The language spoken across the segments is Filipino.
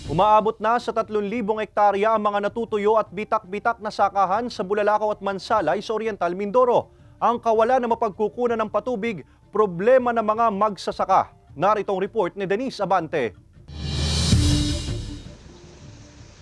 Umaabot na sa 3,000 hektarya ang mga natutuyo at bitak-bitak na sakahan sa Bulalakaw at Mansalay sa Oriental Mindoro. Ang kawalan ng mapagkukunan ng patubig, problema ng mga magsasaka. Narito ang report ni Denise Abante.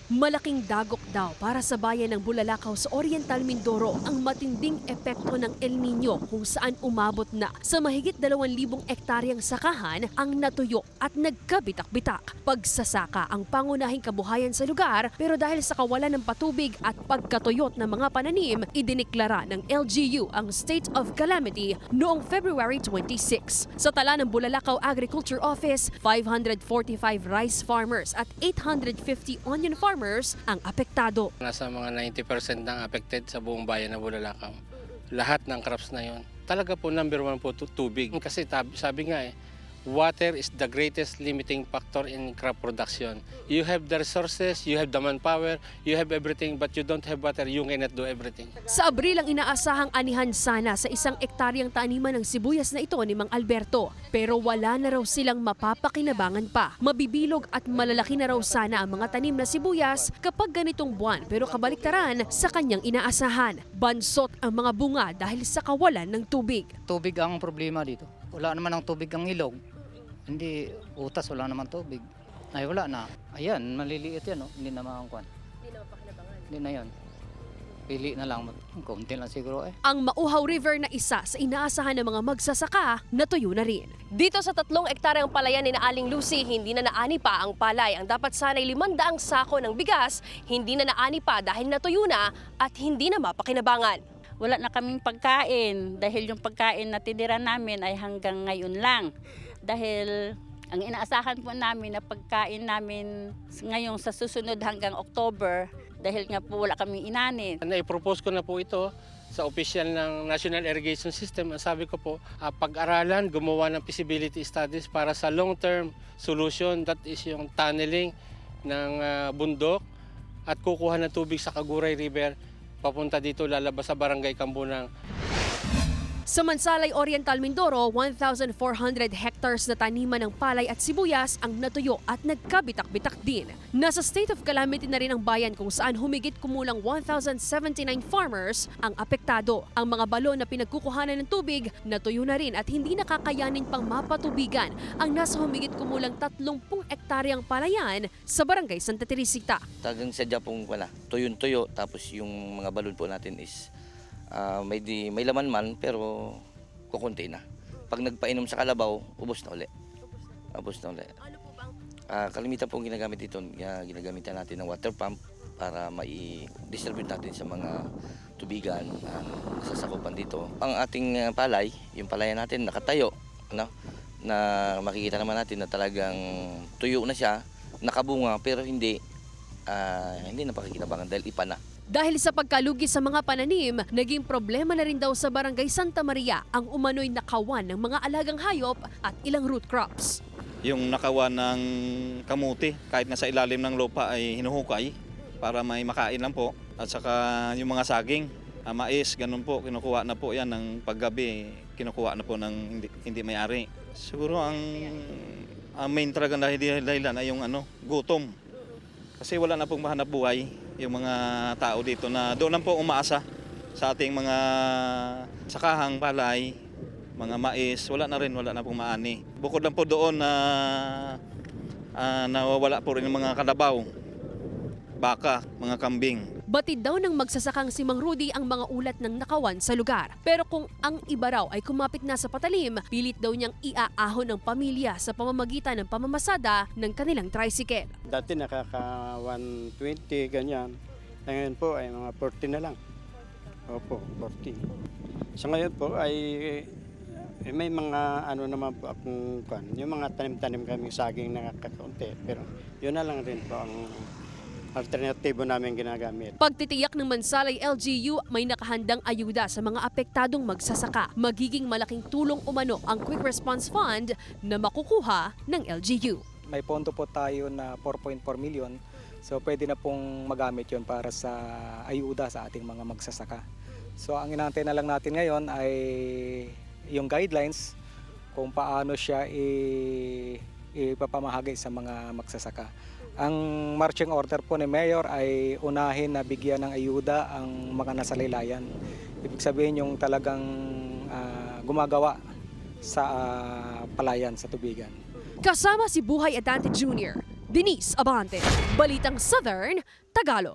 Malaking dagok daw para sa bayan ng Bulalakaw sa Oriental Mindoro ang matinding epekto ng El Nino kung saan umabot na sa mahigit 2,000 hektaryang sakahan ang natuyo at nagkabitak-bitak. Pagsasaka ang pangunahing kabuhayan sa lugar pero dahil sa kawalan ng patubig at pagkatuyot ng mga pananim, idiniklara ng LGU ang state of calamity noong February 26. Sa tala ng Bulalakaw Agriculture Office, 545 rice farmers at 850 onion farmers ang apektado. Nasa mga 90% ng affected sa buong bayan ng Bulalakaw. Lahat ng crops na yon. Talaga po number one po tubig. Kasi sabi nga water is the greatest limiting factor in crop production. You have the resources, you have the manpower, you have everything, but you don't have water, you cannot do everything. Sa Abril ang inaasahang anihan sana sa 1 hektaryang taniman ng sibuyas na ito ni Mang Alberto. Pero wala na raw silang mapapakinabangan pa. Mabibilog at malalaki na raw sana ang mga tanim na sibuyas kapag ganitong buwan pero kabaliktaran sa kanyang inaasahan. Bansot ang mga bunga dahil sa kawalan ng tubig. Tubig ang problema dito. Wala naman ang tubig ang ilog. Hindi, utas, wala naman tubig. Ay, wala na. Ayan, maliliit yan, oh. Hindi na makangkuhan. Hindi na mapakinabangan. Hindi na yan. Pili na lang. Kunti lang siguro eh. Ang Mauhaw River na isa sa inaasahan ng mga magsasaka, natuyo na rin. Dito sa 3 hektaryang palayan ni Aling Lucy, hindi na naani pa ang palay. Ang dapat sana'y 500 sako ng bigas, hindi na naani pa dahil natuyo na at hindi na mapakinabangan. Wala na kaming pagkain dahil yung pagkain na tinira namin ay hanggang ngayon lang. Dahil ang inaasahan po namin na pagkain namin ngayong sa susunod hanggang October dahil nga po wala kaming inanin. Na-propose ko na po ito sa official ng National Irrigation System. Ang sabi ko po, pag-aralan, gumawa ng feasibility studies para sa long-term solution. That is yung tunneling ng bundok at kukuha ng tubig sa Caguray River papunta dito, lalabas sa Barangay Kambunang. Sa Mansalay, Oriental Mindoro, 1,400 hectares na taniman ng palay at sibuyas ang natuyo at nagkabitak-bitak din. Nasa state of calamity na rin ang bayan kung saan humigit kumulang 1,079 farmers ang apektado. Ang mga balon na pinagkukuhanan ng tubig natuyo na rin at hindi nakakayanin pang mapatubigan ang nasa humigit kumulang 30 hektaryang palayan sa Barangay Santa Teresita. Talagang sadya pong tuyo-tuyo tapos yung mga balon po natin is may laman man pero kukunti na. Pag nagpainom sa kalabaw, ubos na uli. Ubos na uli. Kalimitan pong ginagamit dito, ginagamitan natin ng water pump para mai-distribute natin sa mga tubigan na sasakupan dito. Ang ating palay, yung palayan natin nakatayo, no? Na makikita naman natin na talagang tuyo na siya, nakabunga pero hindi na pakikinabangan dahil ipa na. Dahil sa pagkalugi sa mga pananim, naging problema na rin daw sa Barangay Santa Maria ang umano'y nakawan ng mga alagang hayop at ilang root crops. Yung nakawan ng kamuti, kahit nga sa ilalim ng lupa ay hinuhukay para may makain lang po. At saka yung mga saging, mais, ganun po, kinukuha na po yan ng paggabi, kinukuha na po ng hindi may-ari. Siguro ang main talagang dahilan ay yung gutom. Kasi wala na pong mahanap buhay yung mga tao dito na doon lang po umaasa sa ating mga sakahang palay, mga mais, wala na pong maani. Bukod lang po doon na nawawala po rin yung mga kalabaw, baka, mga kambing. Batid daw ng magsasakang si Mang Rudy ang mga ulat ng nakawan sa lugar. Pero kung ang iba raw ay kumapit na sa patalim, pilit daw niyang iaahon ng pamilya sa pamamagitan ng pamamasada ng kanilang tricycle. Dati nakaka 120 ganyan. Ngayon po ay mga 40 na lang. Opo, 40. Sa ngayon po ay may mga naman po akong yung mga tanim-tanim kaming saging nakakakunti. Pero yun na lang rin po ang alternatibo namin ginagamit. Pagtitiyak ng Mansalay LGU, may nakahandang ayuda sa mga apektadong magsasaka. Magiging malaking tulong umano ang Quick Response Fund na makukuha ng LGU. May pondo po tayo na 4.4 million. So pwede na pong magamit yon para sa ayuda sa ating mga magsasaka. So ang inaantay na lang natin ngayon ay yung guidelines kung paano siya ipapamahagi sa mga magsasaka. Ang marching order po ni Mayor ay unahin na bigyan ng ayuda ang mga nasa laylayan. Ibig sabihin yung talagang gumagawa sa palayan, sa tubigan. Kasama si Buhay Adante Jr., Denise Abante, Balitang Southern, Tagalog.